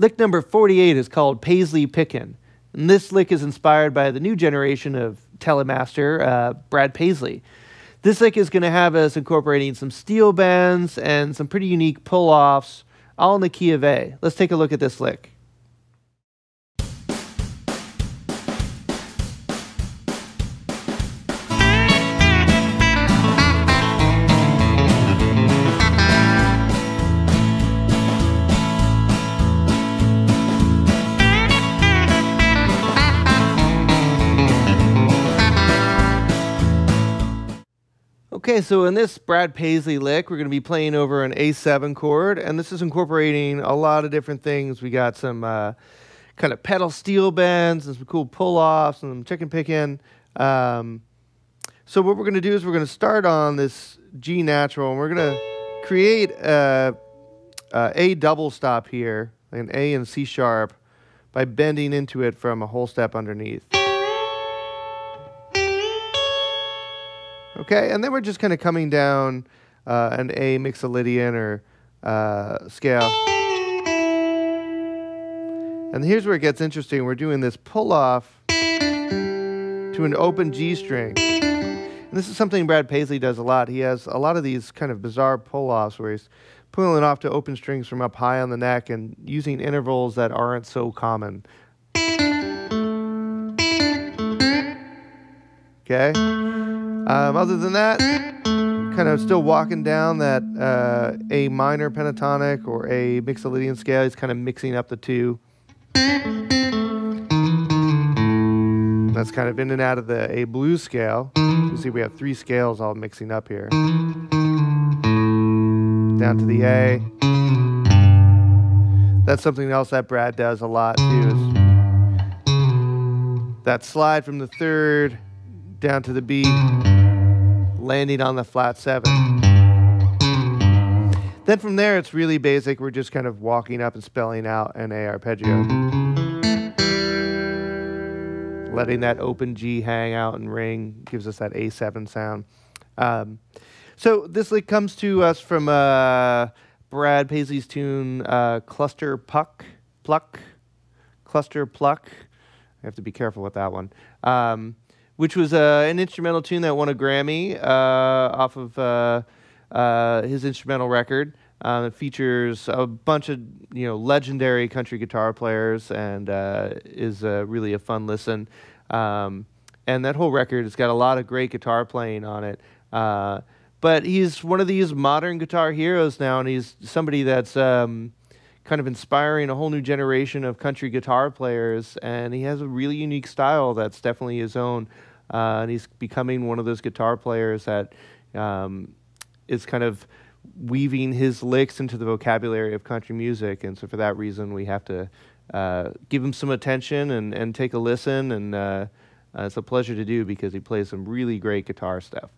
Lick number 48 is called Paisley Pickin'. And this lick is inspired by the new generation of Telemaster, Brad Paisley. This lick is going to have us incorporating some steel bends and some pretty unique pull-offs, all in the key of A. Let's take a look at this lick. Okay, so in this Brad Paisley lick, we're going to be playing over an A7 chord, and this is incorporating a lot of different things. We got some kind of pedal steel bends and some cool pull-offs and some chicken picking. So what we're going to do is we're going to start on this G natural, and we're going to create a double stop here, like an A and C sharp, by bending into it from a whole step underneath. Okay, and then we're just kind of coming down an A mixolydian or scale. And here's where it gets interesting. We're doing this pull-off to an open G string. And this is something Brad Paisley does a lot. He has a lot of these kind of bizarre pull-offs where he's pulling off to open strings from up high on the neck and using intervals that aren't so common. Okay? Other than that, kind of still walking down that A minor pentatonic or A mixolydian scale. He's kind of mixing up the two. That's kind of in and out of the A blues scale. You see we have three scales all mixing up here. Down to the A. That's something else that Brad does a lot too. Is that slide from the third down to the B, landing on the flat 7. Then from there, it's really basic. We're just kind of walking up and spelling out an A arpeggio. Letting that open G hang out and ring gives us that A7 sound. So this lick comes to us from Brad Paisley's tune, Cluster Pluck. I have to be careful with that one. Which was an instrumental tune that won a Grammy off of his instrumental record. It features a bunch of legendary country guitar players and is really a fun listen. And that whole record has got a lot of great guitar playing on it. But he's one of these modern guitar heroes now, and he's somebody that's kind of inspiring a whole new generation of country guitar players, and he has a really unique style that's definitely his own. And he's becoming one of those guitar players that is kind of weaving his licks into the vocabulary of country music. And so for that reason, we have to give him some attention and take a listen. And it's a pleasure to do because he plays some really great guitar stuff.